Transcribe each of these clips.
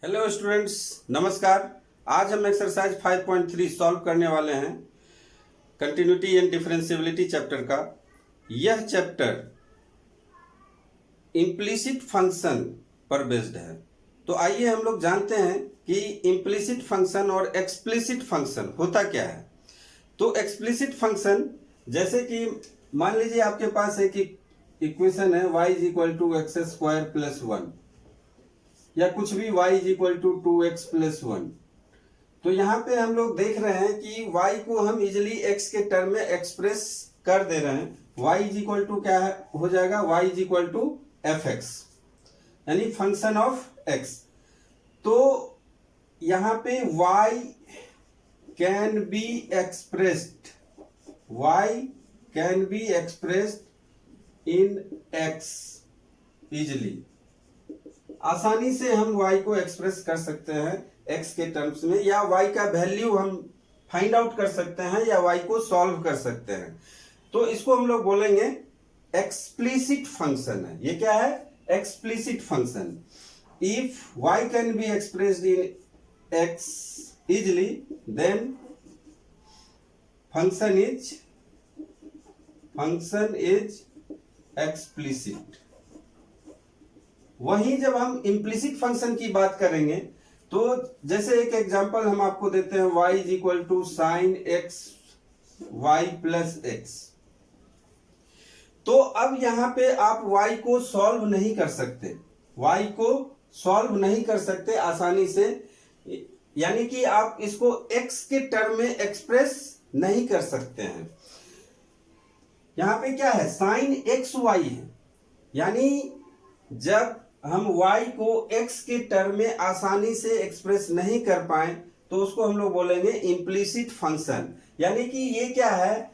Hello students, नमस्कार। आज हम एक्सरसाइज 5.3 सॉल्व करने वाले हैं कंटिन्यूटी एंड डिफरेंशिएबिलिटी चैप्टर का। यह चैप्टर इम्प्लिसिट फंक्शन पर बेस्ड है। तो आइए हम लोग जानते हैं कि इम्प्लिसिट फंक्शन और एक्सप्लिसिट फंक्शन होता क्या है। तो एक्सप्लिसिट फंक्शन, जैसे कि मान लीजिए आपके पास एक इक्वेशन है y is equal to x square plus 1 या कुछ भी y is equal to 2x plus 1। तो यहाँ पे हम लोग देख रहे हैं कि y को हम इजिली x के टर्म में एक्सप्रेस कर दे रहे हैं। y इज इक्वल टू क्या हो जाएगा, y is equal to fx यानी फंक्शन ऑफ x। तो यहाँ पे y can be expressed, y can be expressed in x easily. आसानी से हम y को एक्सप्रेस कर सकते हैं x के टर्म्स में, या y का वैल्यू हम फाइंड आउट कर सकते हैं, या y को सॉल्व कर सकते हैं। तो इसको हम लोग बोलेंगे एक्सप्लिसिट फंक्शन है। ये क्या है? Explicit function. If y can be expressed in x easily, then function is explicit. वहीं जब हम इम्प्लिसिट फंक्शन की बात करेंगे, तो जैसे एक एग्जांपल हम आपको देते हैं, y is equal to sine x y plus x. तो अब यहां पे आप y को सॉल्व नहीं कर सकते, y को सॉल्व नहीं कर सकते आसानी से, यानी कि आप इसको x के टर्म में एक्सप्रेस नहीं कर सकते हैं। यहां पे क्या है, साइन एक्स वाई है, यानी जब हम y को x के टर्म में आसानी से एक्सप्रेस नहीं कर पाए तो उसको हम लोग बोलेंगे इम्प्लिसिट फंक्शन। यानी कि ये क्या है,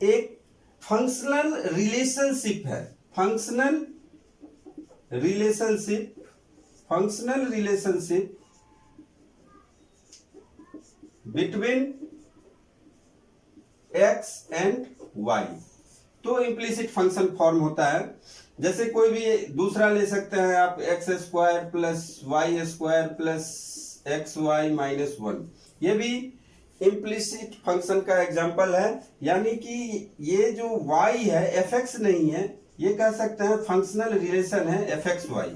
एक फंक्शनल रिलेशनशिप है। Functional relationship between x and y। तो इम्प्लिसिट फंक्शन फॉर्म होता है। जैसे कोई भी दूसरा ले सकते हैं आप, x square plus y square plus x y minus 1। ये भी इम्प्लिसिट फंक्शन का एग्जांपल है। यानी कि ये जो y है fx नहीं है, ये कह सकते हैं फंक्शनल रिलेशन है fx y।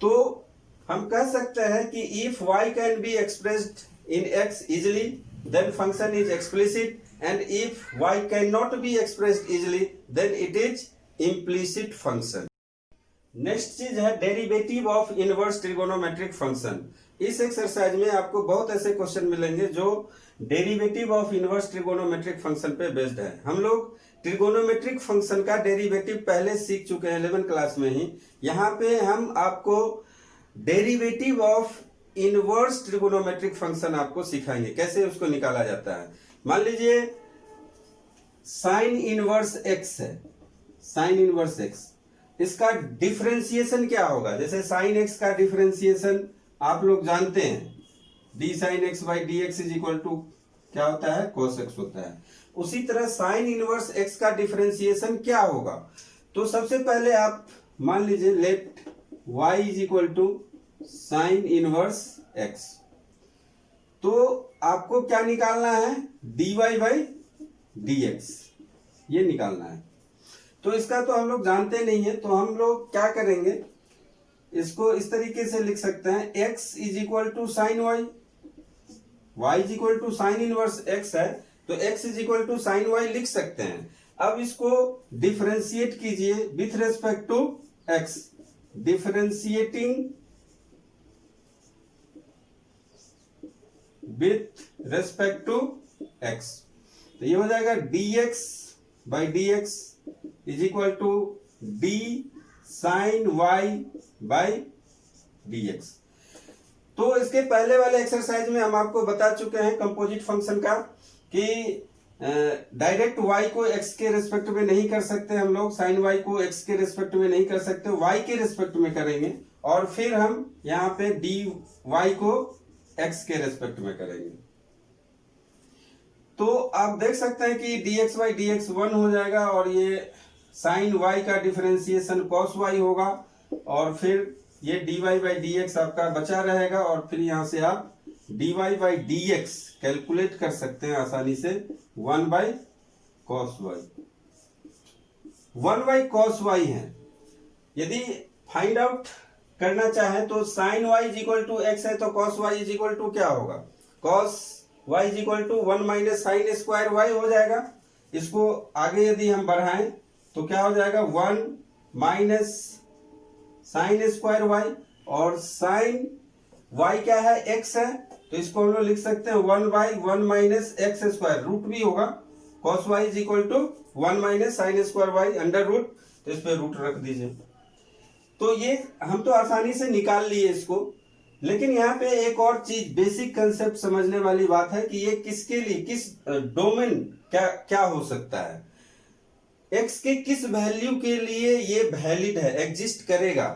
तो हम कह सकते हैं कि if y can be expressed in x easily, then function is explicit, and if y cannot be expressed easily, then it is implicit function. Next चीज है derivative of inverse trigonometric function. इस exercise में आपको बहुत ऐसे question मिलेंगे जो derivative of inverse trigonometric function पे बेस्ड है। हम लोग ट्रिगोनोमेट्रिक फंक्शन का डेरिवेटिव पहले सीख चुके हैं 11th क्लास में ही। यहाँ पे हम आपको derivative of inverse trigonometric function आपको सिखाएंगे, कैसे उसको निकाला जाता है। मान लीजिए साइन इनवर्स एक्स है, साइन इनवर्स एक्स, इसका डिफरेंशिएशन क्या होगा। जैसे साइन एक्स का डिफरेंशिएशन आप लोग जानते हैं, d sine x by d x is equal to क्या होता है, कोस एक्स होता है। उसी तरह साइन इनवर्स एक्स का डिफरेंशिएशन क्या होगा। तो सबसे पहले आप मान लीजिए let y is equal to sine inverse x. तो आपको क्या निकालना है, dy बाई dx, ये निकालना है। तो इसका तो हम लोग जानते नहीं है, तो हम लोग क्या करेंगे, इसको इस तरीके से लिख सकते हैं, x is equal to sine y, y is equal to sine inverse x है, तो x is equal to sine y लिख सकते हैं। अब इसको डिफरेंशिएट कीजिए with respect to x, differentiating with respect to x, तो ये हो जाएगा dx by dx is equal to d sine y by dx। तो इसके पहले वाले एक्सरसाइज में हम आपको बता चुके हैं कंपोजिट फंक्शन का कि डायरेक्ट y को x के रेस्पेक्ट में नहीं कर सकते हम लोग, साइन y को x के रेस्पेक्ट में नहीं कर सकते, y के रेस्पेक्ट में करेंगे, और फिर हम यहाँ पे dy को x के रेस्पेक्ट में करेंगे। तो आप देख सकते हैं कि dx बाई dx 1 हो जाएगा, और ये साइन y का डिफरेंशिएशन cos y होगा, और फिर ये dy बाई डी एक्स आपका बचा रहेगा और फिर यहां से आप dy by d x calculate कर सकते हैं आसानी से 1 by cos y. 1 by cos y है। यदि फाइंड आउट करना चाहे तो sine y is equal to x है तो cos y is equal to क्या होगा, cos y is equal to 1 minus sine square y हो जाएगा। इसको आगे यदि हम बढ़ाएं तो क्या हो जाएगा 1 माइनस साइन स्क्वायर वाई, और साइन वाई क्या है एक्स है तो इसको हम लोग लिख सकते हैं 1 by 1 minus x square, root भी होगा। Cos y is equal to 1 minus sine square y under root, तो इस पे रूट रख दीजिए। तो ये हम तो आसानी से निकाल लिए इसको, लेकिन यहाँ पे एक और चीज बेसिक कंसेप्ट समझने वाली बात है कि ये किसके लिए, किस डोमेन क्या हो सकता है, एक्स के किस वैल्यू के लिए ये वैलिड है, एग्जिस्ट करेगा।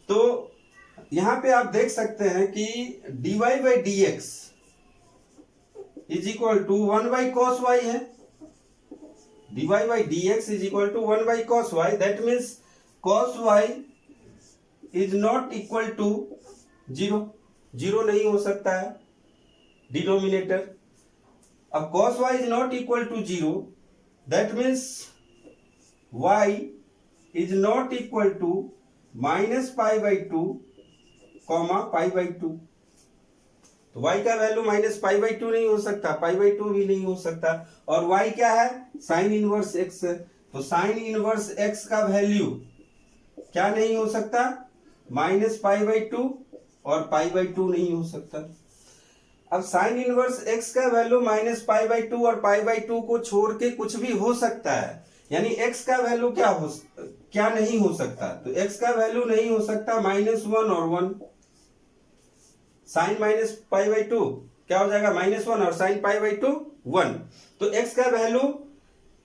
तो यहां पे आप देख सकते हैं कि dy by d x is equal to 1 by cos y है। dy by d x is equal to 1 by cos y, that means cos y is not equal to 0, 0 नहीं हो सकता है डिनोमिनेटर। अब cos y is not equal to 0, that means y is not equal to minus pi by 2 comma pi by 2। तो y का value minus pi by 2 नहीं हो सकता, पाई बाई 2 भी नहीं हो सकता। और y क्या है, साइन इनवर्स x है, तो साइन इनवर्स x का वैल्यू क्या नहीं हो सकता, माइनस पाई बाई 2 और पाई बाई 2 नहीं हो सकता। अब साइन इनवर्स x का वैल्यू माइनस पाई बाई 2 और पाई बाई 2 को छोड़ के कुछ भी हो सकता है, यानी x का वैल्यू क्या नहीं हो सकता, तो x का वैल्यू नहीं हो सकता -1 और 1। साइन माइनस पाई बाई 2 क्या हो जाएगा -1 और साइन पाई बाई 2 1। तो x का वैल्यू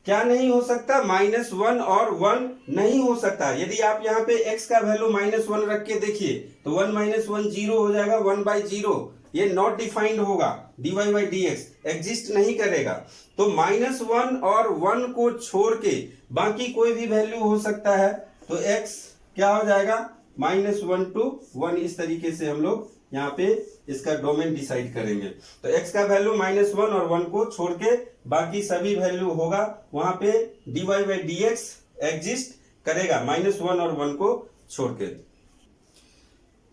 क्या नहीं हो सकता, -1 और 1 नहीं हो सकता। यदि आप यहाँ पे x का वैल्यू -1 रख के देखिए तो 1 माइनस 1 0 हो जाएगा, 1 बाई 0, ये नॉट डिफाइंड होगा, dy by d x exist नहीं करेगा। तो -1 और 1 को छोड़ के बाकी कोई भी वैल्यू हो सकता है, तो x क्या हो जाएगा -1 to 1। इस तरीके से हम लोग यहाँ पे इसका डोमेन डिसाइड करेंगे। तो x का वैल्यू -1 और 1 को छोड़ के बाकी सभी वैल्यू होगा, वहां पे dy by d x exist करेगा -1 और 1 को छोड़ के।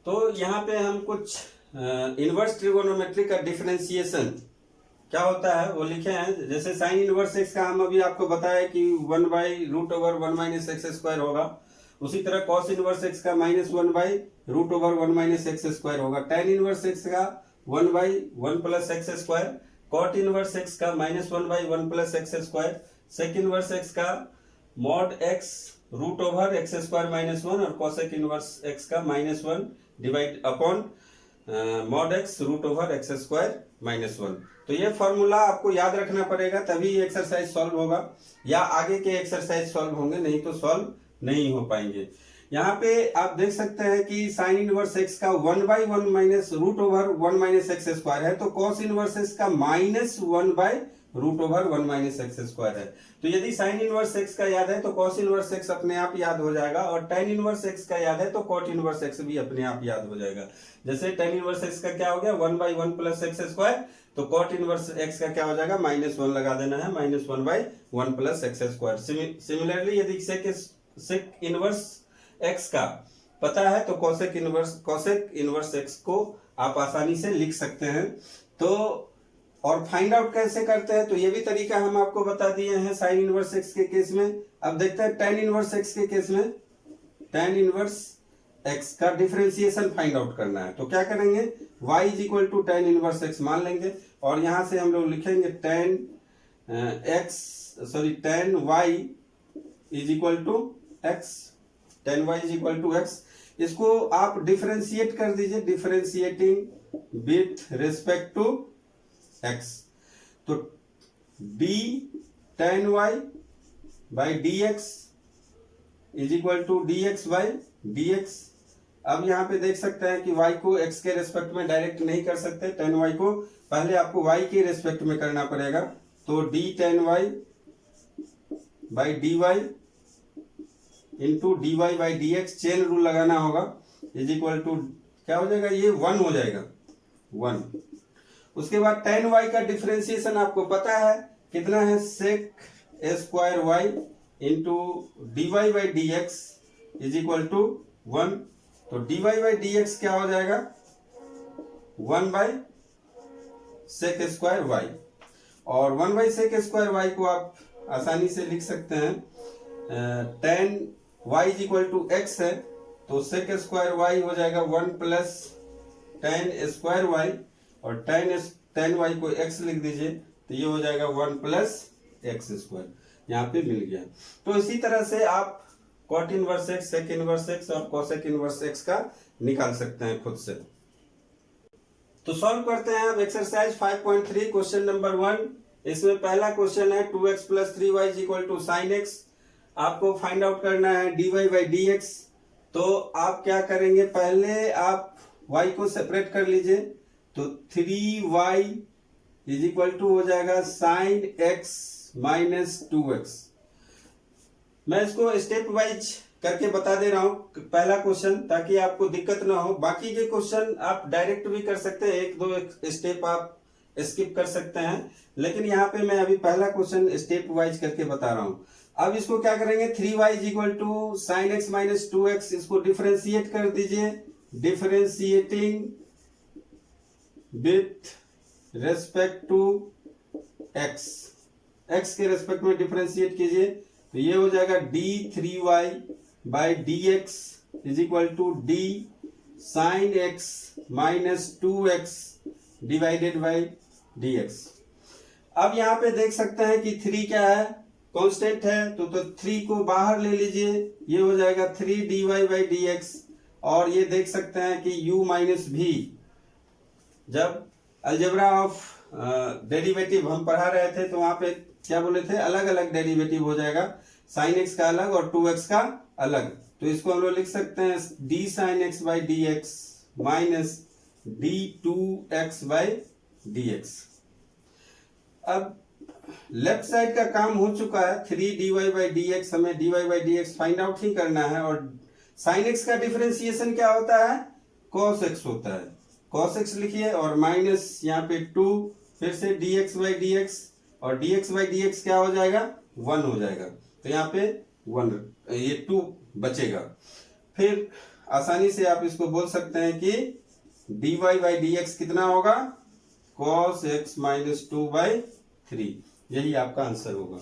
तो यहाँ पे हम कुछ इनवर्स ट्रिगोनोमेट्री का डिफरेंशिएशन क्या होता है वो लिखे हैं। जैसे साइन इनवर्स एक्स का हम अभी आपको बताया कि 1 by root over 1 minus x square होगा, उसी तरह कॉस इनवर्स एक्स का -1 by root over 1 minus x square होगा। टेन इनवर्स एक्स का 1 by 1 plus x square, cot inverse x का -1 by 1 plus x square, sec inverse x का mod x root over x square -1 और cosec inverse x का -1 divide upon mod x root over x square -1। तो ये formula आपको याद रखना पड़ेगा, तभी एक्सरसाइज सॉल्व होगा, या आगे के एक्सरसाइज सॉल्व होंगे, नहीं तो सॉल्व नहीं हो पाएंगे। यहाँ पे आप देख सकते हैं कि साइन इनवर्स एक्स का 1 by 1 minus root over 1 minus x square है, तो कॉस इनवर्स एक्स का -1 by root over 1 minus x square है। तो यदि साइन इनवर्स एक्स का याद है तो कॉस इनवर्स एक्स अपने आप याद हो जाएगा, और टेन इनवर्स एक्स का याद है तो कॉट इनवर्स एक्स भी अपने आप याद हो जाएगा। जैसे टेन इनवर्स एक्स का क्या हो गया 1 बाई 1 प्लस एक्स स्क्वायर, तो कॉट इनवर्स एक्स का क्या हो जाएगा -1 लगा देना है, -1 by 1 plus x square. Similarly यदि सेक इनवर्स एक्स का पता है तो कॉसेक इनवर्स एक्स को आप आसानी से लिख सकते हैं। तो और फाइंड आउट कैसे करते हैं, तो ये भी तरीका हम आपको बता दिए हैं साइन इनवर्स एक्स के केस में। अब देखते हैं टेन इनवर्स एक्स के केस में, टेन इनवर्स एक्स का डिफरेंशिएशन फाइंड आउट करना है। तो क्या करेंगे, y is equal to tan inverse x मान लेंगे, और यहां से हम लोग लिखेंगे tan y is equal to x, tan y is equal to x. इसको आप डिफरेंशिएट कर दीजिए, differentiating with respect to x, तो d tan y by d x is equal to d x by d x. अब यहाँ पे देख सकते हैं कि y को x के रेस्पेक्ट में डायरेक्ट नहीं कर सकते, tan y को पहले आपको y के रेस्पेक्ट में करना पड़ेगा, तो d tan y by d y into d y by d x, chain rule लगाना होगा। इज इक्वल टू क्या हो जाएगा, ये 1 हो जाएगा 1। उसके बाद tan y का डिफरेंशिएशन आपको पता है कितना है, sec square y into d y by d x is equal to 1। तो d y by d x क्या हो जाएगा, 1 बाई सेक स्क्वायर वाई, और 1 बाई सेक स्क्वायर वाई को आप आसानी से लिख सकते हैं, tan y is equal to x है तो सेक स्क्वायर वाई हो जाएगा 1 प्लस tan स्क्वायर वाई, और tan y को x लिख दीजिए तो ये हो जाएगा 1 प्लस एक्स स्क्वायर, यहाँ पे मिल गया। तो इसी तरह से आप cot inverse x, sec inverse x और cosec इनवर्स x का निकाल सकते हैं खुद से। तो सॉल्व करते हैं अब एक्सरसाइज 5.3 क्वेश्चन नंबर 1। इसमें पहला क्वेश्चन है 2x plus 3y is equal to sine x. आपको फाइंड आउट करना है dy बाई डी एक्स। तो आप क्या करेंगे, पहले आप y को सेपरेट कर लीजिए, तो 3y इज इक्वल टू हो जाएगा साइन एक्स माइनस 2x। मैं इसको स्टेप वाइज करके बता दे रहा हूं पहला क्वेश्चन, ताकि आपको दिक्कत ना हो। बाकी के क्वेश्चन आप डायरेक्ट भी कर सकते हैं, एक दो स्टेप आप स्किप कर सकते हैं, लेकिन यहाँ पे मैं अभी पहला क्वेश्चन स्टेप वाइज करके बता रहा हूं। अब इसको क्या करेंगे, 3y is equal to sine x minus 2x, इसको डिफरेंशिएट कर दीजिए, differentiating with respect to x, x के रेस्पेक्ट में डिफरेंशिएट कीजिए, तो ये हो जाएगा d3y by d x is equal to d sine x minus 2x divided by dx। अब यहाँ पे देख सकते हैं कि 3 क्या है, कांस्टेंट है, तो 3 को बाहर ले लीजिए, ये हो जाएगा 3 dy बाई dx। और ये देख सकते हैं कि u माइनस v, जब अलजेब्रा ऑफ डेरिवेटिव हम पढ़ा रहे थे तो वहां पे क्या बोले थे, अलग अलग डेरिवेटिव हो जाएगा, साइन एक्स का अलग और 2x का अलग। तो इसको हम लोग लिख सकते हैं d sine x by d x minus d2x by d x. अब लेफ्ट साइड का काम हो चुका है, 3 dy बाई डी एक्स, हमें dy by d x find out ही करना है, और साइन एक्स का डिफरेंशिएशन क्या होता है, cos x होता है, cos x लिखिए, और माइनस यहाँ पे 2, फिर से dx बाई dx, और dx बाई dx क्या हो जाएगा, 1 हो जाएगा, तो यहाँ पे 1, ये 2 बचेगा। फिर आसानी से आप इसको बोल सकते हैं कि dy बाई dx कितना होगा, cos x माइनस 2 बाई 3, यही आपका आंसर होगा।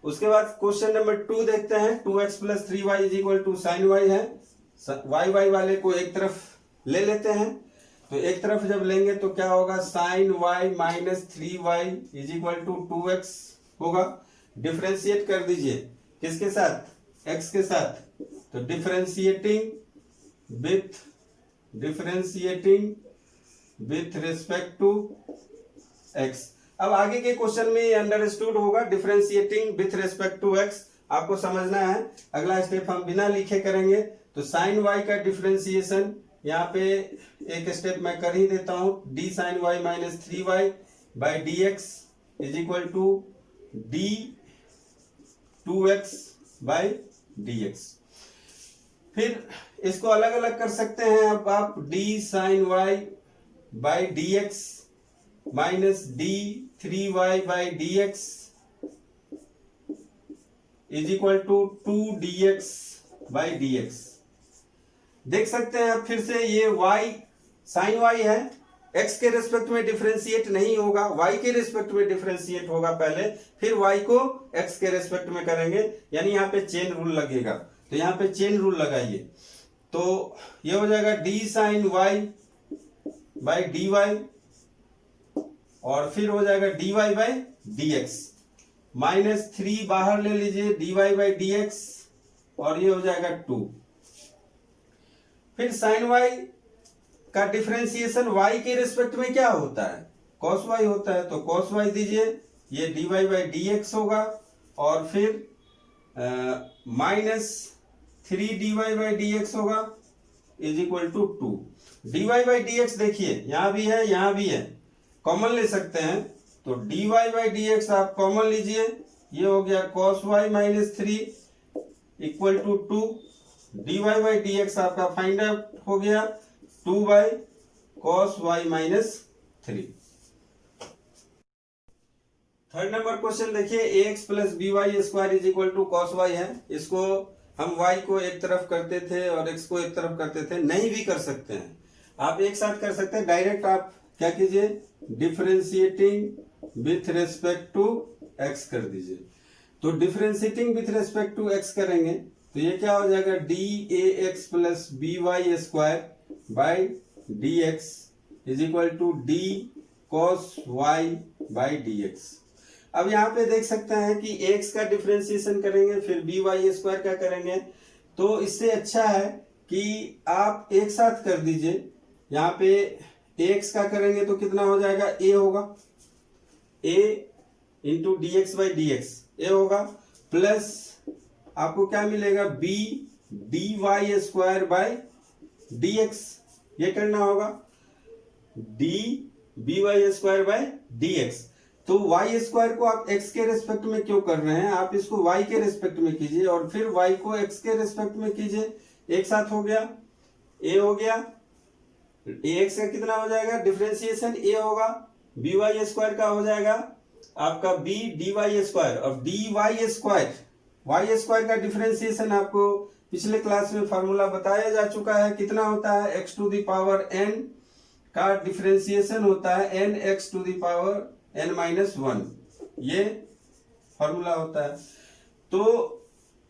उसके बाद क्वेश्चन नंबर 2 देखते हैं, 2x plus 3y is equal to sine y है, y वाले को एक तरफ ले लेते हैं, तो एक तरफ जब लेंगे तो क्या होगा, sine y minus 3y is equal to 2x होगा। डिफरेंशिएट कर दीजिए, किसके साथ, x के साथ, तो differentiating with respect to x। अब आगे के क्वेश्चन में ये अंडरस्टूड होगा, differentiating with respect to x आपको समझना है। अगला स्टेप हम बिना लिखे करेंगे, तो साइन y का डिफरेंशिएशन यहाँ पे एक स्टेप मैं कर ही देता हूं, d sine y minus 3y by d x is equal to d2x by d x. फिर इसको अलग अलग कर सकते हैं, अब आप d sine y by d x minus d3y by d x is equal to 2dx by d x. देख सकते हैं आप फिर से, ये y साइन y है, x के रेस्पेक्ट में डिफरेंशिएट नहीं होगा, y के रेस्पेक्ट में डिफरेंशिएट होगा पहले, फिर y को x के रेस्पेक्ट में करेंगे, यानी यहाँ पे चेन रूल लगेगा। तो यहाँ पे चेन रूल लगाइए, तो ये हो जाएगा d sine y by d y, और फिर हो जाएगा dy by d x, minus 3 बाहर ले लीजिए, dy बाई डी एक्स, और ये हो जाएगा 2। फिर साइन y का डिफरेंशिएशन y के रिस्पेक्ट में क्या होता है, cos y होता है, तो cos y दीजिए, ये dy बाई डी एक्स होगा, और फिर minus 3 dy by d x होगा is equal to 2। dy by d x देखिए, यहां भी है यहां भी है, कॉमन ले सकते हैं, तो dy बाई डी एक्स आप कॉमन लीजिए, ये हो गया cos y minus 3 equal to 2, dy by d x आपका फाइंड आउट हो गया 2 cos y minus 3। Third number question देखिए, ax plus b y square is equal to cos y है। इसको हम y को एक तरफ करते थे और x को एक तरफ करते थे, नहीं भी कर सकते हैं, आप एक साथ कर सकते हैं। डायरेक्ट आप क्या कीजिए, differentiating with respect to x कर दीजिए। तो differentiating with respect to x करेंगे तो ये क्या हो जाएगा, d a x plus b y square by d x is equal to d cos y by d x. अब यहाँ पे देख सकते हैं कि x का डिफरेंशिएशन करेंगे फिर बी वाई स्क्वायर का करेंगे, तो इससे अच्छा है कि आप एक साथ कर दीजिए। यहाँ पे x का करेंगे तो कितना हो जाएगा, a होगा, a into d x by d x a होगा, प्लस आपको क्या मिलेगा, b d y square by d x, ये करना होगा d b y square by d x. तो y स्क्वायर को आप x के रेस्पेक्ट में क्यों कर रहे हैं, आप इसको y के रेस्पेक्ट में कीजिए और फिर y को x के रेस्पेक्ट में कीजिए, एक साथ हो गया, a हो गया, ax का कितना हो जाएगा, डिफरेंशिएशन a होगा, बी वाई स्क्वायर का हो जाएगा आपका b डी वाई स्क्वायर, और d y square, y square का डिफरेंशिएशन आपको पिछले क्लास में फॉर्मूला बताया जा चुका है, कितना होता है, x to the power n का डिफरेंशिएशन होता है n x to the power n minus 1, ये फॉर्मूला होता है। तो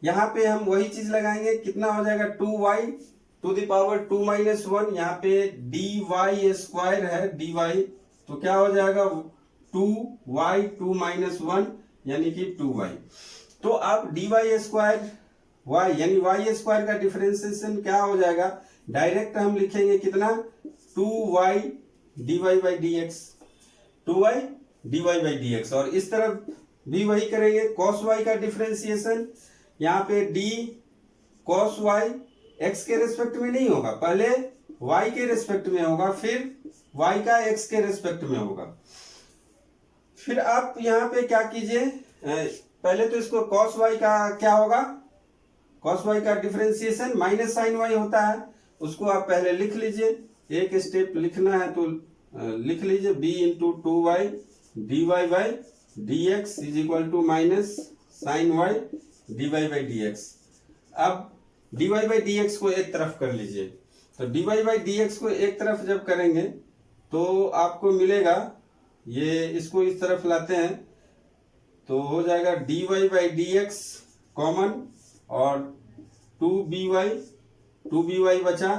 यहाँ पे हम वही चीज लगाएंगे, कितना हो जाएगा, 2y to the power 2 minus 1, यहाँ पे डी वाई स्क्वायर है, डी वाई, तो क्या हो जाएगा 2y 2 माइनस 1 यानी कि 2y। तो अब डी वाई स्क्वायर y यानी y स्क्वायर का डिफरेंशिएशन क्या हो जाएगा, डायरेक्ट हम लिखेंगे कितना, 2y d y by d x, 2y d y by d x, और इस तरफ भी वही करेंगे, cos y का डिफरेंशिएशन यहाँ पे d cos y x के रेस्पेक्ट में नहीं होगा, पहले y के रेस्पेक्ट में होगा, फिर y का x के रेस्पेक्ट में होगा। फिर आप यहाँ पे क्या कीजिए, पहले तो इसको cos y का क्या होगा, cos y का डिफरेंशिएशन माइनस साइन y होता है, उसको आप पहले लिख लीजिए, एक स्टेप लिखना है तो लिख लीजिए, b into 2y d y by d x is equal to minus sine y d y by d x. अब d y by d x को एक तरफ कर लीजिए, तो d y by d x को एक तरफ जब करेंगे तो आपको मिलेगा, ये इसको इस तरफ लाते हैं तो हो जाएगा d y by d x common और 2by बचा,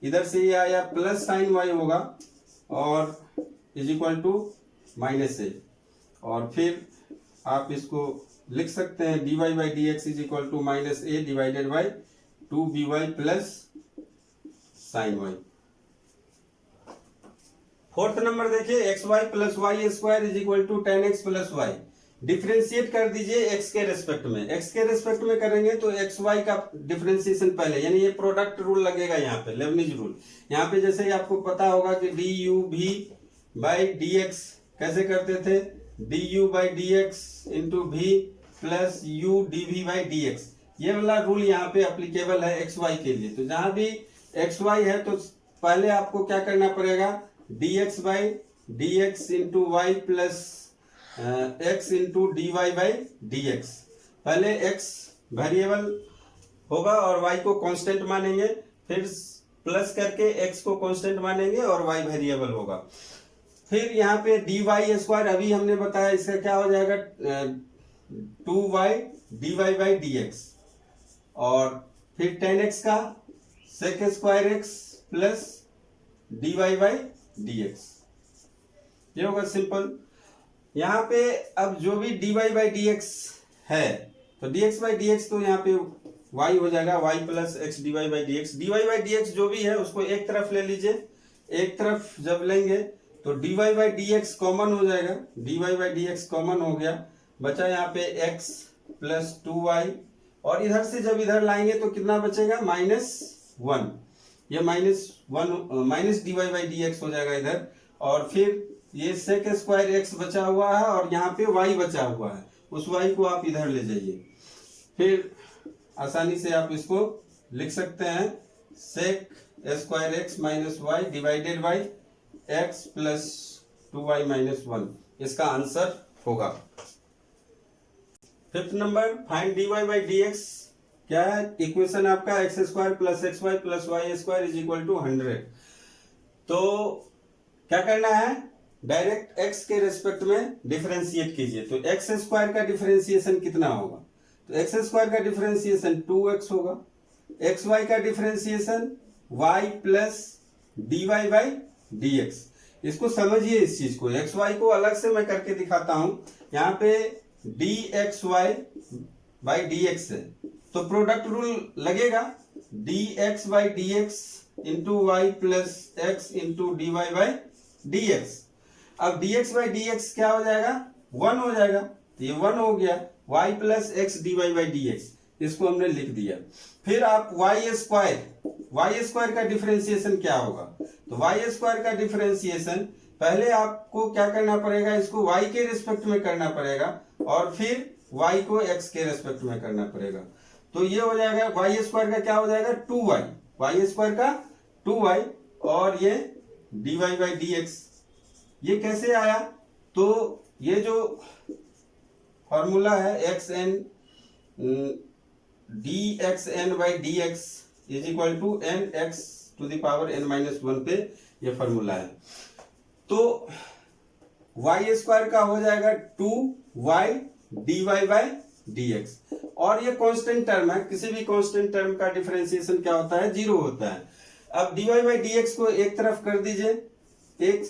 इधर से ये आया प्लस साइन वाई होगा और is equal to minus a, और फिर आप इसको लिख सकते हैं d y by d x is equal to minus a divided by 2by plus sine y. Fourth number देखिए, x y plus y square is equal to 10x plus y, differentiate कर दीजिए x के respect में, x के respect में करेंगे तो x Y का डिफरेंशिएशन पहले, यानी ये प्रोडक्ट रूल लगेगा यहाँ पे, लेबनिज रूल। यहाँ पे जैसे ही आपको पता होगा कि d u v by d x कैसे करते थे, d u by d x into v plus u d v by d x, ये वाला रूल यहाँ पे अप्लीकेबल है एक्स वाई के लिए। तो जहां भी एक्स वाई है तो पहले आपको क्या करना पड़ेगा, d x by d x into y plus x into d y by d x. पहले एक्स वेरिएबल होगा और वाई को कांस्टेंट मानेंगे, फिर प्लस करके एक्स को कांस्टेंट मानेंगे और वाई वेरिएबल होगा। फिर यहाँ पे डी वाई स्क्वायर अभी हमने बताया, इसका क्या हो जाएगा 2y d y by d x, और फिर 10x का sec square x plus d y by d x, ये होगा सिंपल। यहाँ पे अब जो भी d y by d x है तो d x by d x, तो यहाँ पे y हो जाएगा y plus x d y by d x. D y by d x जो भी है उसको एक तरफ ले लीजिए, एक तरफ जब लेंगे तो d y by d x common हो जाएगा, d y by d x common हो गया, बचा यहाँ पे x प्लस 2y, और इधर से जब इधर लाएंगे तो कितना बचेगा, -1, ये -1 minus d y by d x हो जाएगा इधर, और फिर ये सेक स्क्वायर एक्स बचा हुआ है और यहाँ पे y बचा हुआ है, उस y को आप इधर ले जाइए, फिर आसानी से आप इसको लिख सकते हैं sec square x minus y divided by x plus 2y minus 1 इसका आंसर होगा। Fifth number, find dy by dx क्या है? इक्वेशन आपका x square plus x y plus y square is equal to 100। तो क्या करना है? डायरेक्ट x के रेस्पेक्ट में डिफरेंशिएट कीजिए। तो एक्स स्क्वायर का डिफरेंशिएशन कितना होगा? तो एक्स स्क्वायर का डिफरेंशिएशन 2x होगा। एक्स वाई का differentiation y plus dy by dx। इसको समझिए, इस चीज को, एक्स वाई को अलग से मैं करके दिखाता हूं। यहाँ पे dxy बाई dx है तो प्रोडक्ट रूल लगेगा, dx by dx into y plus x into d y by d x. अब dx बाई dx क्या हो जाएगा? 1 हो जाएगा। तो ये 1 हो गया, y plus x d y by d x, इसको हमने लिख दिया। फिर आप वाई स्क्वायर का डिफरेंशिएशन क्या होगा? तो वाई स्क्वायर का डिफरेंशिएशन पहले आपको क्या करना पड़ेगा? इसको y के रिस्पेक्ट में करना पड़ेगा और फिर y को x के रिस्पेक्ट में करना पड़ेगा। तो ये हो जाएगा वाई स्क्वायर का क्या हो जाएगा? 2y, वाई स्क्वायर का 2y और ये dy बाई dx। ये कैसे आया? तो ये जो फॉर्मूला है xn dxn by dx is equal to n x to the power n minus 1 पे ये फॉर्मूला है। तो वाई स्क्वायर का हो जाएगा 2y dy बाई dx और ये कांस्टेंट टर्म है। किसी भी कांस्टेंट टर्म का डिफरेंशिएशन क्या होता है? 0 होता है। अब dy बाई dx को एक तरफ कर दीजिए, एक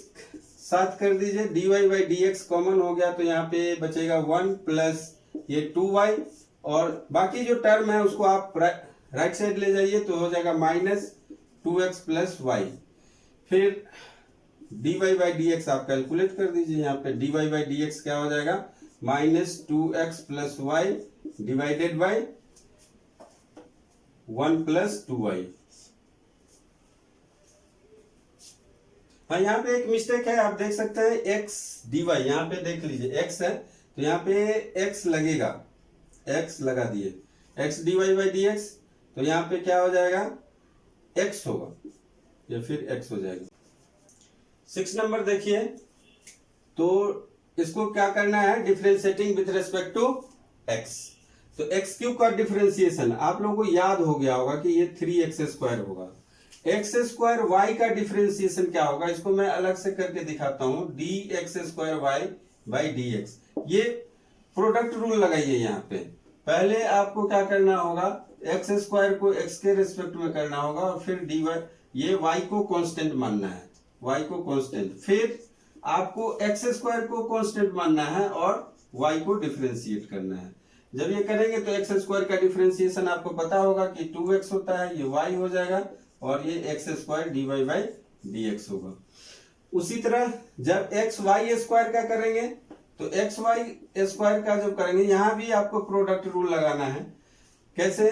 साथ कर दीजिए, dy बाई dx कॉमन हो गया तो यहाँ पे बचेगा 1 प्लस ये 2y और बाकी जो टर्म है उसको आप राइट साइड ले जाइए तो हो जाएगा माइनस 2x प्लस y। फिर dy बाई dx आप कैलकुलेट कर दीजिए। यहाँ पे dy बाई dx क्या हो जाएगा? Minus 2x plus y divided by 1 plus 2y। हाँ, यहाँ पे एक मिस्टेक है, आप देख सकते हैं x dy, यहाँ पे देख लीजिए x है तो यहाँ पे x लगेगा, x लगा दिए, x dy बाई dx। तो यहाँ पे क्या हो जाएगा? x होगा या फिर x हो जाएगा। 6 नंबर देखिए, तो इसको क्या करना है? Differentiating with respect to x। तो x क्यूब का डिफरेंशिएशन आप लोगों को याद हो गया होगा कि ये 3x स्क्वायर होगा। x स्क्वायर y का डिफरेंशिएशन क्या होगा? इसको मैं अलग से करके दिखाता हूं, dx square y by dx। ये प्रोडक्ट रूल लगाइए। यहाँ पे पहले आपको क्या करना होगा? x स्क्वायर को x के रिस्पेक्ट में करना होगा और फिर dy, ये y को कांस्टेंट मानना है, y को कांस्टेंट। फिर आपको x स्क्वायर को कांस्टेंट मानना है और y को डिफरेंशिएट करना है। जब ये करेंगे तो x स्क्वायर का डिफरेंशिएशन आपको पता होगा कि 2x होता है, ये y हो जाएगा और ये x square dy by dx होगा। उसी तरह जब x y स्क्वायर का करेंगे तो x y स्क्वायर का जब करेंगे यहाँ भी आपको प्रोडक्ट रूल लगाना है। कैसे?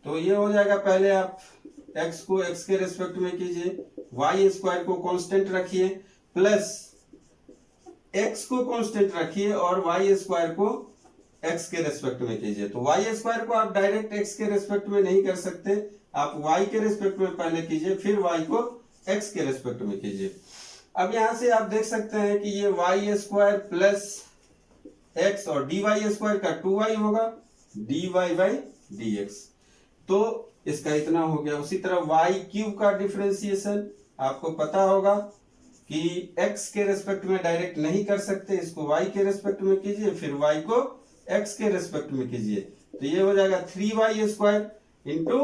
तो ये हो जाएगा, पहले आप x को x के रिस्पेक्ट में कीजिए, y स्क्वायर को कांस्टेंट रखिए प्लस x को कांस्टेंट रखिए और y स्क्वायर को x के रेस्पेक्ट में कीजिए। तो y स्क्वायर को आप डायरेक्ट x के रेस्पेक्ट में नहीं कर सकते, आप y के रेस्पेक्ट में पहले कीजिए फिर y को x के रेस्पेक्ट में कीजिए। अब यहां से आप देख सकते हैं कि ये y स्क्वायर प्लस x और dy स्क्वायर का 2y होगा dy बाई dx। तो इसका इतना हो गया। उसी तरह y क्यूब का डिफरेंशिएशन आपको पता होगा कि x के रेस्पेक्ट में डायरेक्ट नहीं कर सकते, इसको y के रेस्पेक्ट में कीजिए फिर y को x के रेस्पेक्ट में कीजिए। तो ये हो जाएगा 3y square into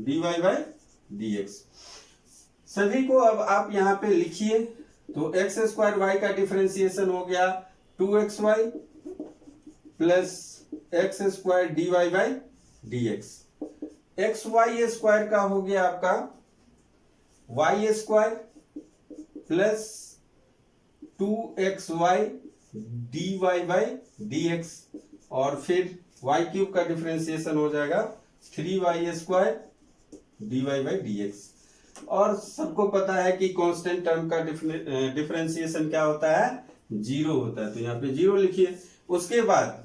dy by dx। सभी को अब आप यहाँ पे लिखिए। तो x स्क्वायर y का डिफरेंशिएशन हो गया 2xy plus x square dy by dx। xy square का हो गया आपका y square plus 2xy dy by dx और फिर y क्यूब का डिफरेंशिएशन हो जाएगा 3y square dy by dx। और सबको पता है कि कांस्टेंट टर्म का डिफरेंशिएशन क्या होता है? 0 होता है। तो यहाँ पे 0 लिखिए। उसके बाद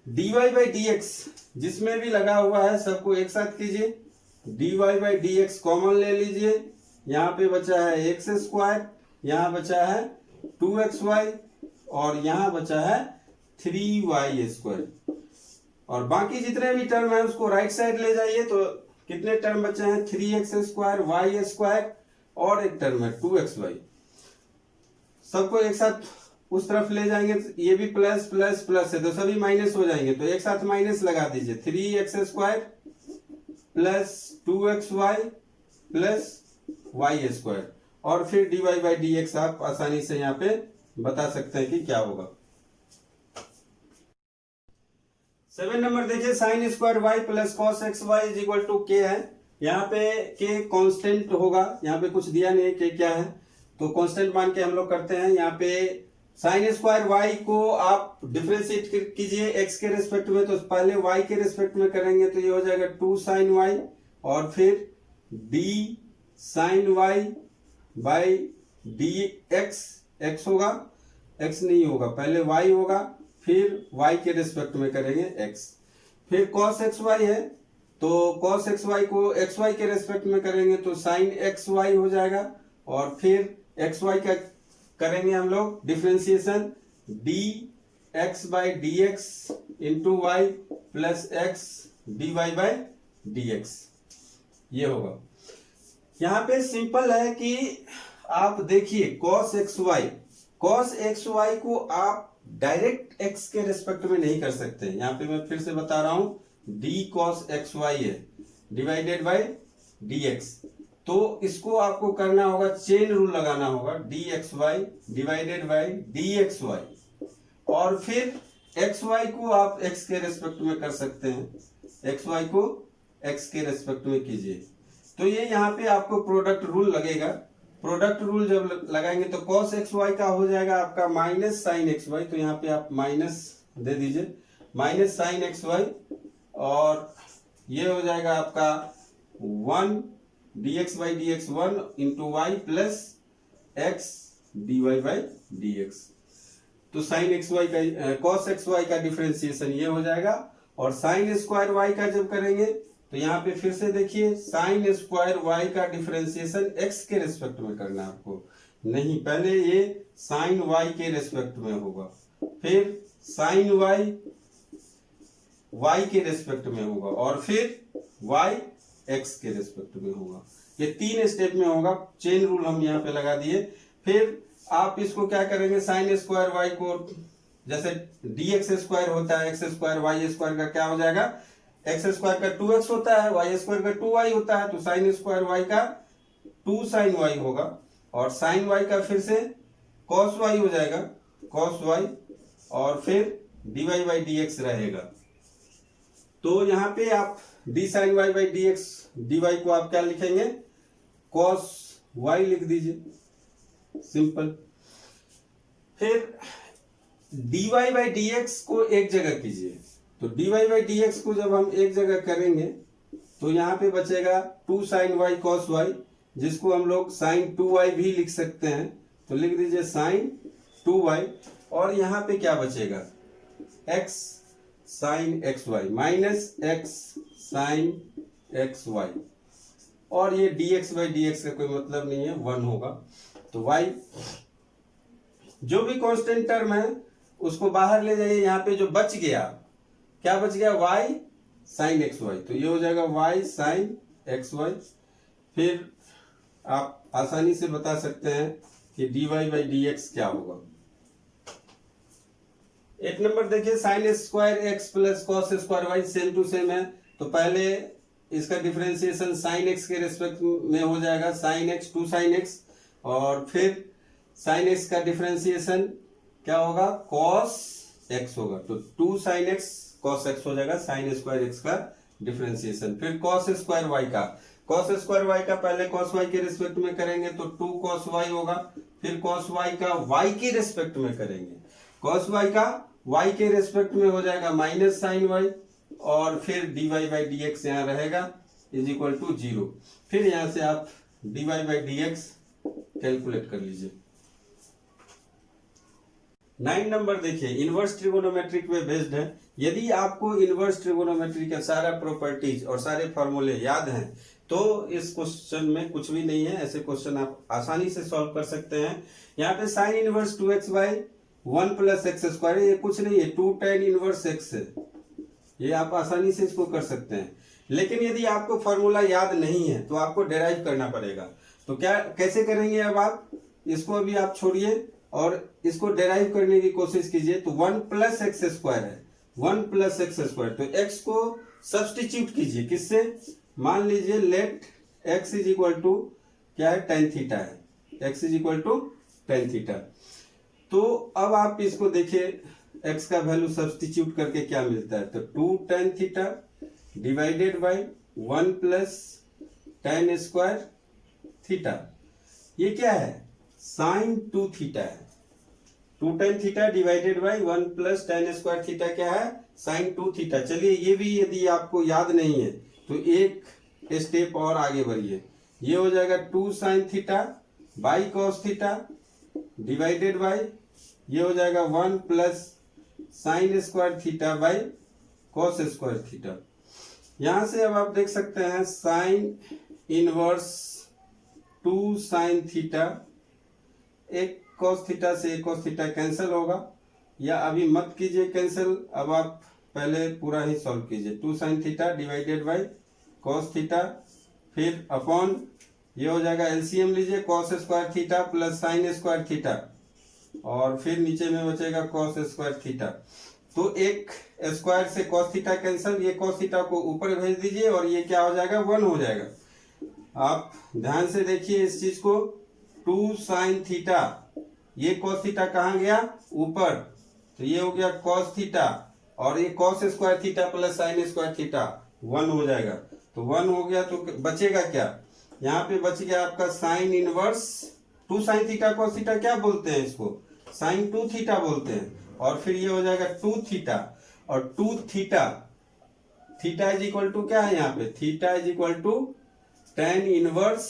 dy बाई dx जिसमें भी लगा हुआ है सबको एक साथ कीजिए, dy by d x common ले लीजिए, यहाँ पे बचा है एक्स स्क्वायर, यहाँ बचा है 2xy और यहाँ बचा है 3y स्क्वायर। और बाकी जितने भी टर्म है उसको राइट साइड ले जाइए, तो कितने टर्म बचे हैं 3x स्क्वायर y स्क्वायर और एक टर्म है 2xy। सबको एक साथ उस तरफ ले जाएंगे तो ये भी प्लस प्लस प्लस है तो सभी माइनस हो जाएंगे, तो एक साथ माइनस लगा दीजिए 3x square plus 2xy plus y square और फिर dy बाई डी एक्स आप आसानी से यहाँ पे बता सकते हैं कि क्या होगा। 7 नंबर देखिए sine square y plus cos x y is equal to k है। यहाँ पे के कांस्टेंट होगा, यहाँ पे कुछ दिया नहीं के क्या है तो कांस्टेंट मान के हम लोग करते हैं। यहाँ पे साइन स्क्वायर y को आप डिफरेंशिएट कीजिए x के रेस्पेक्ट में, तो पहले y के रेस्पेक्ट में करेंगे तो ये हो जाएगा 2 साइन y और फिर d sine y by d x, x होगा x नहीं होगा पहले y होगा फिर y के रेस्पेक्ट में करेंगे x। फिर cos xy है तो cos xy को xy के रेस्पेक्ट में करेंगे तो sin xy हो जाएगा और फिर xy का करेंगे हम लोग differentiation dx by d x into y plus x d y by d x, ये होगा। यहाँ पे सिंपल है कि आप देखिए cos xy को आप डायरेक्ट x के रेस्पेक्ट में नहीं कर सकते। यहाँ पे मैं फिर से बता रहा हूं d cos xy है डिवाइडेड बाई dx, तो इसको आपको करना होगा चेन रूल लगाना होगा dxy डिवाइडेड बाई dxy और फिर xy को आप x के रेस्पेक्ट में कर सकते हैं, xy को x के रेस्पेक्ट में कीजिए तो ये यहाँ पे आपको प्रोडक्ट रूल लगेगा। प्रोडक्ट रूल जब लगाएंगे तो cos xy का हो जाएगा आपका माइनस साइन xy, तो यहाँ पे आप माइनस दे दीजिए माइनस साइन xy और ये हो जाएगा आपका 1 dx by d x 1 into y plus x d y by d x. तो साइन xy का cos xy का डिफरेंशिएशन ये हो जाएगा और साइन स्क्वायर y का जब करेंगे तो यहाँ पे फिर से देखिए साइन स्क्वायर y का डिफरेंशिएशन x के रेस्पेक्ट में करना है आपको, नहीं पहले ये साइन y के रेस्पेक्ट में होगा फिर साइन y के रेस्पेक्ट में होगा और फिर y x के रेस्पेक्ट में होगा। ये 3 स्टेप में होगा, चेन रूल हम यहाँ पे लगा दिए। फिर आप इसको क्या करेंगे साइन स्क्वायर y को जैसे dx स्क्वायर होता है x स्क्वायर y स्क्वायर का क्या हो जाएगा, एक्स स्क्वायर का 2x होता है y स्क्वायर का 2y होता है तो साइन स्क्वायर y का 2 साइन y होगा और साइन y का फिर से cos y हो जाएगा cos y और फिर dy बाई डी एक्स रहेगा। तो यहाँ पे आप d sine y by d x dy को आप क्या लिखेंगे cos y लिख दीजिए सिंपल। फिर dy बाई डी एक्स को एक जगह कीजिए, तो dy बाई डी एक्स को जब हम एक जगह करेंगे तो यहाँ पे बचेगा 2 साइन y cos y जिसको हम लोग साइन 2y भी लिख सकते हैं, तो लिख दीजिए साइन 2y और यहाँ पे क्या बचेगा x sine xy minus x sine xy और ये dx बाई डी एक्स का कोई मतलब नहीं है 1 होगा। तो y जो भी कांस्टेंट टर्म है उसको बाहर ले जाइए, यहाँ पे जो बच गया क्या बच गया y साइन xy, तो ये हो जाएगा y साइन xy। फिर आप आसानी से बता सकते हैं कि dy बाई डी एक्स क्या होगा। 8 नंबर देखिए sine square x plus cos square y same to same है, तो पहले इसका डिफरेंशिएशन साइन x के रेस्पेक्ट में हो जाएगा साइन x 2 साइन x और फिर साइन x का डिफरेंशिएशन क्या होगा cos x होगा, तो 2 साइन x cos x हो जाएगा साइन स्क्वायर x का डिफरेंशिएशन। फिर cos स्क्वायर y का पहले cos y के रेस्पेक्ट में करेंगे तो 2 cos y होगा, फिर cos y का y के रेस्पेक्ट में करेंगे cos y का y के रेस्पेक्ट में हो जाएगा माइनस साइन y और फिर dy बाई डी एक्स यहाँ रहेगा इज इक्वल टू 0। फिर यहाँ से आप dy by d x calculate कर लीजिए। 9 नंबर देखिए इनवर्स ट्रिगोनोमेट्रिक पे बेस्ड है। यदि आपको इनवर्स ट्रिगोनोमेट्री का सारा प्रॉपर्टीज और सारे फॉर्मूले याद हैं तो इस क्वेश्चन में कुछ भी नहीं है, ऐसे क्वेश्चन आप आसानी से सॉल्व कर सकते हैं। यहाँ पे sign inverse 2x by 1 plus x square, ये कुछ नहीं है, 2 tan इनवर्स x है, ये आप आसानी से इसको कर सकते हैं। लेकिन यदि आपको फॉर्मूला याद नहीं है तो आपको डेराइव करना पड़ेगा। तो क्या कैसे करेंगे, अब आप इसको अभी आप छोड़िए और इसको डेराइव करने की कोशिश कीजिए। तो 1 प्लस एक्स स्क्वायर है, 1 प्लस एक्स स्क्वायर, तो x को सब्सटीट्यूट कीजिए किससे, मान लीजिए let x is equal to क्या है, tan थीटा है, x is equal to tan theta. तो अब आप इसको देखिए x का वैल्यू सब्सटीट्यूट करके क्या मिलता है, तो 2 tan theta divided by 1 plus tan square theta, ये क्या है, साइन 2 थीटा है। 2 tan theta divided by 1 plus tan square theta क्या है, साइन 2 थीटा। चलिए ये भी यदि आपको याद नहीं है तो एक स्टेप और आगे बढ़िए, ये हो जाएगा 2 sine theta by cos theta divided by, ये हो जाएगा 1 plus sine square theta by cos square theta. यहां से अब आप देख सकते हैं साइन इनवर्स 2 साइन थीटा, एक कॉस थीटा से एक कॉस थीटा कैंसिल होगा, या अभी मत कीजिए कैंसिल, अब आप पहले पूरा ही सॉल्व कीजिए। 2 sine theta divided by cos theta, फिर अपॉन, ये हो जाएगा एलसीएम लीजिए, cos square theta plus sine square theta, और फिर नीचे में बचेगा कॉस स्क्वायर थीटा। तो एक स्क्वायर से कॉस थीटा कैंसिल, ये कॉस थीटा को ऊपर भेज दीजिए और ये क्या हो जाएगा, 1 हो जाएगा। आप ध्यान से देखिए इस चीज को, 2 साइन थीटा, ये कॉस थीटा कहाँ गया, ऊपर, तो ये हो गया कॉस थीटा, और ये cos square theta plus sine square theta 1 हो जाएगा। तो 1 हो गया तो बचेगा क्या, यहाँ पे बच गया आपका sign inverse 2 sine theta cos theta क्या बोलते हैं इसको, साइन 2 थीटा बोलते हैं, और फिर ये हो जाएगा 2 थीटा, और 2 theta, theta is equal to क्या है यहाँ पे, theta is equal to tan inverse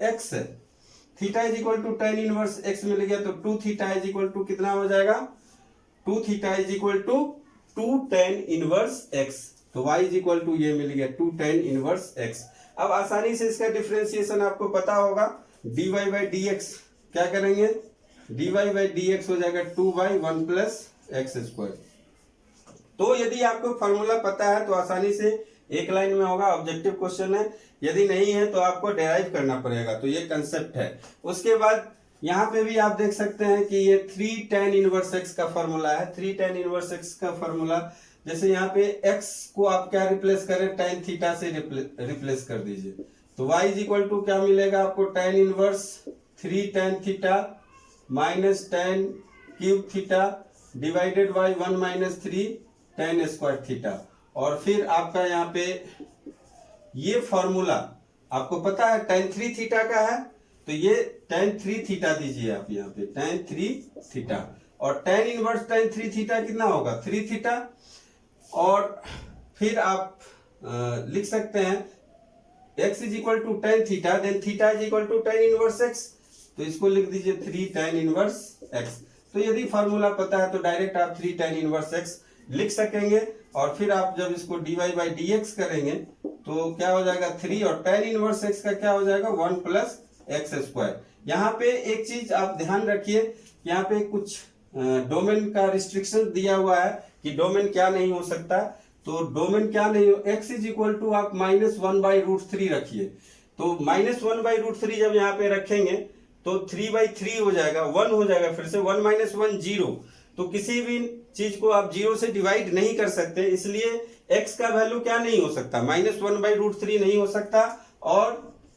x है, theta is equal to tan inverse x मिल गया, तो 2 थीटा इज इक्वल टू कितना हो जाएगा, 2 theta is equal to 2 tan inverse x, तो y इज इक्वल टू ये मिल गया 2 tan इनवर्स x। अब आसानी से इसका डिफरेंशिएशन आपको पता होगा, dy बाई dx क्या करेंगे, dy बाई dx हो जाएगा 2 बाई 1 प्लस एक्स स्क्वायर। तो यदि आपको फॉर्मूला पता है तो आसानी से एक लाइन में होगा, ऑब्जेक्टिव क्वेश्चन है, यदि नहीं है तो आपको डेराइव करना पड़ेगा। तो ये कंसेप्ट है। उसके बाद यहाँ पे भी आप देख सकते हैं कि ये 3 tan इनवर्स x का फॉर्मूला है, 3 tan इनवर्स x का फॉर्मूला, जैसे यहाँ पे x को आप क्या रिप्लेस करें, tan थीटा से रिप्लेस कर दीजिए, तो y इज इक्वल टू क्या मिलेगा आपको, tan inverse 3 tan theta minus tan cube theta divided by 1 minus 3 tan square theta. और फिर आपका यहाँ पे ये फॉर्मूला आपको पता है tan 3 थीटा का है, तो ये tan 3 थीटा दीजिए आप यहाँ पे, tan 3 थीटा, और tan इनवर्स tan 3 थीटा कितना होगा, 3 थीटा, और फिर आप लिख सकते हैं x is equal to tan theta, then theta is equal to tan inverse x, तो इसको लिख दीजिए 3 tan इनवर्स x। तो यदि फॉर्मूला पता है तो डायरेक्ट आप 3 tan इनवर्स x लिख सकेंगे, और फिर आप जब इसको dy बाई dx करेंगे तो क्या हो जाएगा 3, और tan इनवर्स x का क्या हो जाएगा 1 प्लस एक्स स्क्वायर। यहाँ पे एक चीज आप ध्यान रखिए, यहाँ पे कुछ डोमेन का रिस्ट्रिक्शन दिया हुआ है कि डोमेन क्या नहीं हो सकता, तो डोमेन क्या नहीं हो, x इज इक्वल टू आप -1 बाई √3 रखिए, तो -1 बाई √3 जब यहाँ पे रखेंगे तो 3/3 हो जाएगा, 1 हो जाएगा, फिर से 1 - 1 0, तो किसी भी चीज को आप 0 से डिवाइड नहीं कर सकते, इसलिए x का वैल्यू क्या नहीं हो सकता, -1 बाई √3 नहीं हो सकता, और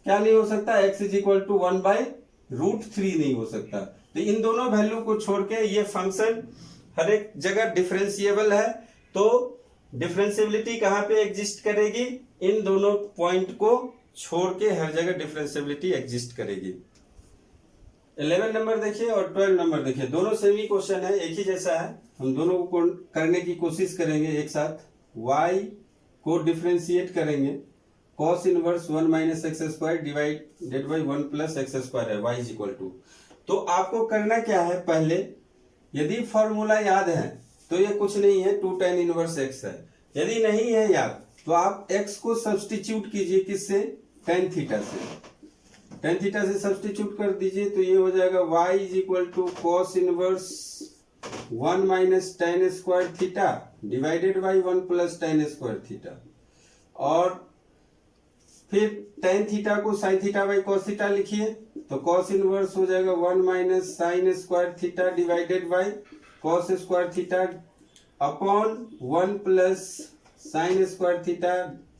क्या नहीं हो सकता, x is equal to 1 by √3 नहीं हो सकता। तो इन दोनों वैल्यू को छोड़ के ये फंक्शन हर एक जगह डिफरेंशिएबल है, तो डिफरेंशिएबिलिटी कहाँ पे एग्जिस्ट करेगी, इन दोनों पॉइंट को छोड़ के हर जगह डिफरेंशिएबिलिटी एग्जिस्ट करेगी। 11 नंबर देखिए और 12 नंबर देखिए, दोनों सेम ही क्वेश्चन है, एक ही जैसा है, हम दोनों को करने की कोशिश करेंगे एक साथ। y को डिफरेंशिएट करेंगे, cos inverse 1 minus x square divided by 1 plus x square है, y इज इक्वल टू। तो आपको करना क्या है, पहले यदि फॉर्मूला याद है तो ये कुछ नहीं है, 2 tan इनवर्स x है। यदि नहीं है याद तो आप x को सब्सटीट्यूट कीजिए किससे, टेन थीटा से, टेन थीटा से सब्सटीट्यूट कर दीजिए तो ये हो जाएगा y is equal to cos inverse 1 minus tan square theta divided by 1 plus tan square theta, और फिर टेन थीटा को sine theta by cos theta लिखिए तो कॉस इनवर्स हो जाएगा 1 minus sine square theta divided by cos square theta upon 1 plus sine square theta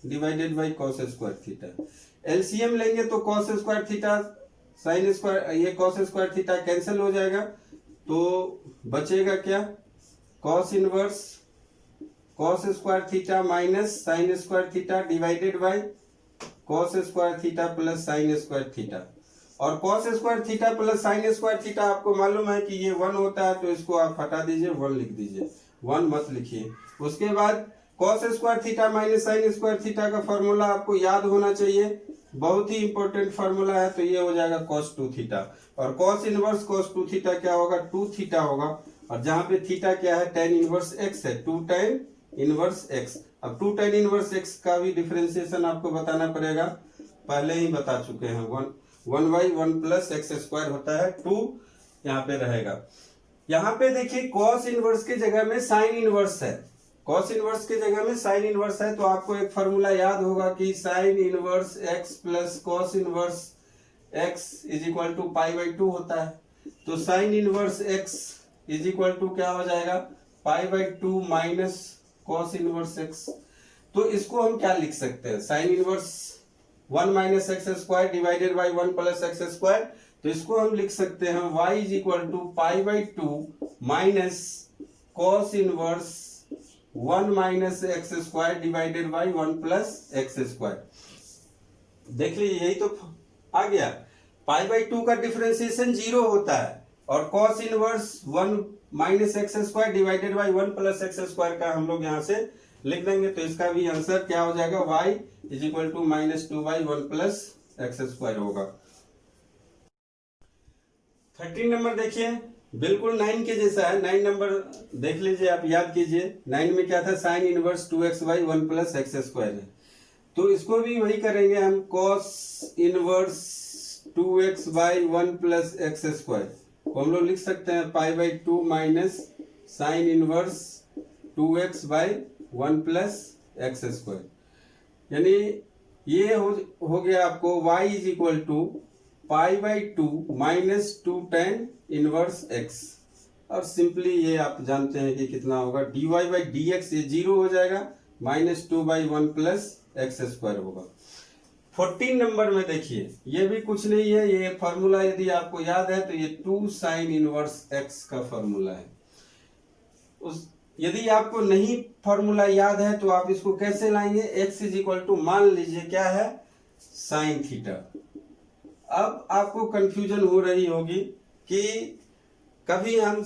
divided by cos square theta. LCM लेंगे तो cos square theta sine square, ये cos square theta cancel हो जाएगा तो बचेगा क्या, cos inverse cos square theta minus sine square theta divided by cos square theta plus sine square theta. और cos square theta plus sine square theta आपको मालूम है कि ये 1 होता है तो इसको आप हटा दीजिए, 1 लिख दीजिए, 1 मत लिखिए। उसके बाद cos square theta minus sine square theta का फॉर्मूला आपको याद होना चाहिए, बहुत ही इंपॉर्टेंट फॉर्मूला है, तो ये हो जाएगा cos 2 थीटा। और cos इनवर्स cos 2 थीटा क्या होगा, 2 थीटा होगा, और जहां पे थीटा क्या है, tan इनवर्स x है, 2 tan इनवर्स x। अब 2 tan इनवर्स x का भी डिफरेंशिएशन आपको बताना पड़ेगा, पहले ही बता चुके हैं, 1 बाई 1 प्लस एक्स स्क्वायर होता है, 2 यहाँ पे रहेगा। यहाँ पे देखिए cos इनवर्स के जगह में साइन इनवर्स है, cos इनवर्स के जगह में साइन इनवर्स है, तो आपको एक फॉर्मूला याद होगा कि साइन इनवर्स x प्लस cos inverse x is equal to pi by 2 होता है। तो sine inverse x is equal to क्या हो जाएगा, pi by 2 minus cos inverse x। तो इसको हम क्या लिख सकते हैं, sine inverse 1 minus x square divided by 1 plus x square, तो इसको हम लिख सकते हैं y is equal to pi by 2 minus cos inverse 1 minus x square divided by 1 plus x square. देख लीजिए यही तो आ गया, पाई बाई 2 का डिफरेंशिएशन 0 होता है, और cos inverse 1 minus x square divided by 1 plus x square का हम लोग यहाँ से लिख देंगे, तो इसका भी आंसर क्या हो जाएगा, y is equal to minus 2 by 1 plus x square होगा। 13 नंबर देखिए, बिल्कुल 9 के जैसा है, 9 नंबर देख लीजिए, आप याद कीजिए, 9 में क्या था, sine inverse 2x by 1 plus x square है, तो इसको भी वही करेंगे हम, cos inverse 2x by 1 plus x square को हम लोग लिख सकते हैं pi by 2 minus sine inverse 2x by 1 plus x square, यानी ये हो गया आपको y is equal to pi by 2 minus 2 tan inverse x, और सिंपली ये आप जानते हैं कि कितना होगा, dy बाई dx ये 0 हो जाएगा, minus 2 by 1 plus x square होगा। 14 नंबर में देखिए, ये भी कुछ नहीं है, ये फॉर्मूला यदि आपको याद है तो ये 2 साइन इनवर्स x का फॉर्मूला है। यदि आपको नहीं फॉर्मूला याद है तो आप इसको कैसे लाएंगे, x इज इक्वल टू मान लीजिए क्या है, साइन थीटा। अब आपको कंफ्यूजन हो रही होगी कि कभी हम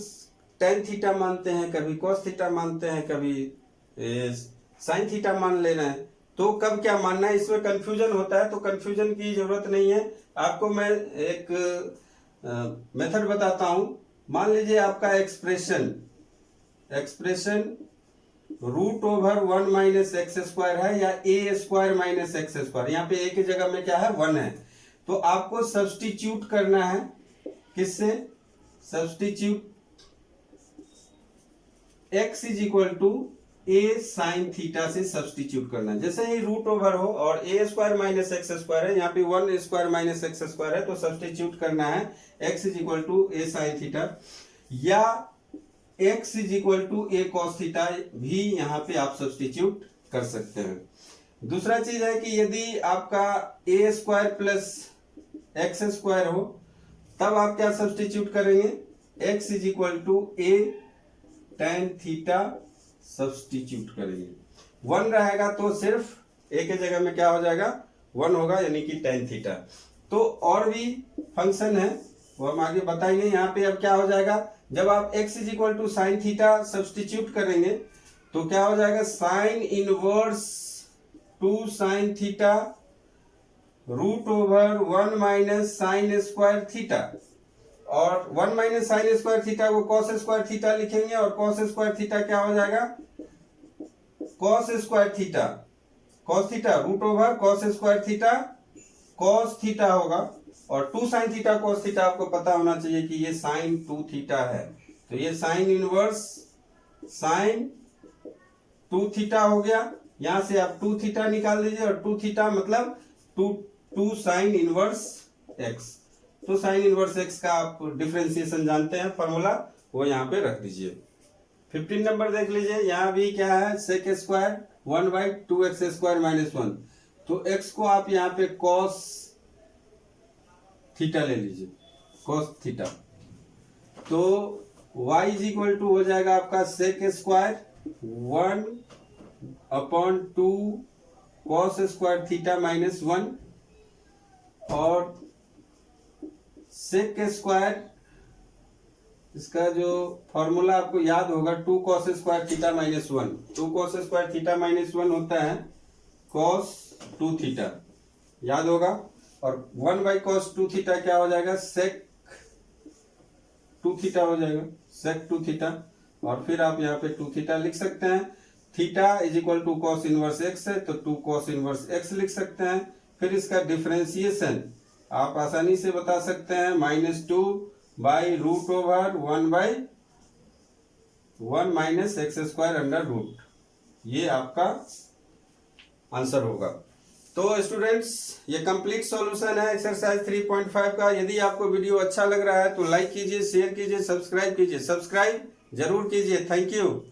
टेन थीटा मानते हैं, कभी कॉस थीटा मानते हैं, कभी साइन थीटा मान लेना है, तो कब क्या मानना है, इसमें कंफ्यूजन होता है। तो कंफ्यूजन की जरूरत नहीं है, आपको मैं एक मेथड बताता हूं। मान लीजिए आपका expression root over 1 minus x square है, या a square minus x square, यहाँ पे ए की जगह में क्या है, 1 है, तो आपको सब्स्टिट्यूट करना है, किससे, substitute x is equal to a sine theta से सब्स्टिट्यूट करना है। जैसे ही रूट ओवर हो और a square minus x square है, यहाँ पे 1 स्क्वायर माइनस एक्स स्क्वायर है, तो सब्स्टिट्यूट करना है x is equal to a sine theta, या x is equal to a cos theta भी यहाँ पे आप सब्स्टिट्यूट कर सकते हैं। दूसरा चीज है कि यदि आपका a square plus x square हो, तब आप क्या सब्स्टिट्यूट करेंगे, x is equal to a tan theta substitute करेंगे। 1 रहेगा तो सिर्फ a के जगह में क्या हो जाएगा, 1 होगा, यानी कि टेन थीटा। तो और भी फंक्शन है वो हम आगे बताएंगे। यहाँ पे अब क्या हो जाएगा, जब आप x is equal to sine theta substitute करेंगे तो क्या हो जाएगा, sine inverse 2 sine theta root over 1 minus sine square theta, और 1 माइनस साइन स्क्वायर थीटा को कॉस स्क्वायर थीटा लिखेंगे, और कॉस स्क्वायर थीटा क्या हो जाएगा, cos square theta, cos theta root over cos square theta cos theta होगा, और 2 sine theta cos theta आपको पता होना चाहिए कि ये साइन 2 थीटा है, तो ये साइन इनवर्स साइन 2 थीटा हो गया। यहां से आप 2 थीटा निकाल दीजिए, और 2 थीटा मतलब 2 साइन इनवर्स एक्स। तो साइन इनवर्स एक्स का आप डिफरेंशिएशन जानते हैं फॉर्मूला, वो यहाँ पे रख दीजिए। 15 नंबर देख लीजिए, यहाँ भी क्या है, सेक स्क्वायर 1/2x² - 1, तो x को आप यहाँ पे cos थीटा ले लीजिए, cos थीटा, तो y इज इक्वल टू हो जाएगा आपका sec square 1/2 cos square theta -1, और सेक स्क्वायर, इसका जो फॉर्मूला आपको याद होगा 2 cos square theta -1, 2 cos square theta -1 होता है cos 2 थीटा, याद होगा। और 1/cos 2 थीटा क्या हो जाएगा, sec 2 थीटा हो जाएगा, sec 2 थीटा, और फिर आप यहाँ पे 2 थीटा लिख सकते हैं। Theta is equal to cos inverse x है, तो 2 cos इनवर्स x लिख सकते हैं। फिर इसका डिफरेंशिएशन आप आसानी से बता सकते हैं, -2/√1/1 - x² √ ये आपका आंसर होगा। तो स्टूडेंट्स, ये कंप्लीट सॉल्यूशन है एक्सरसाइज 3.5 का। यदि आपको वीडियो अच्छा लग रहा है तो लाइक कीजिए, शेयर कीजिए, सब्सक्राइब कीजिए, सब्सक्राइब जरूर कीजिए। Thank you.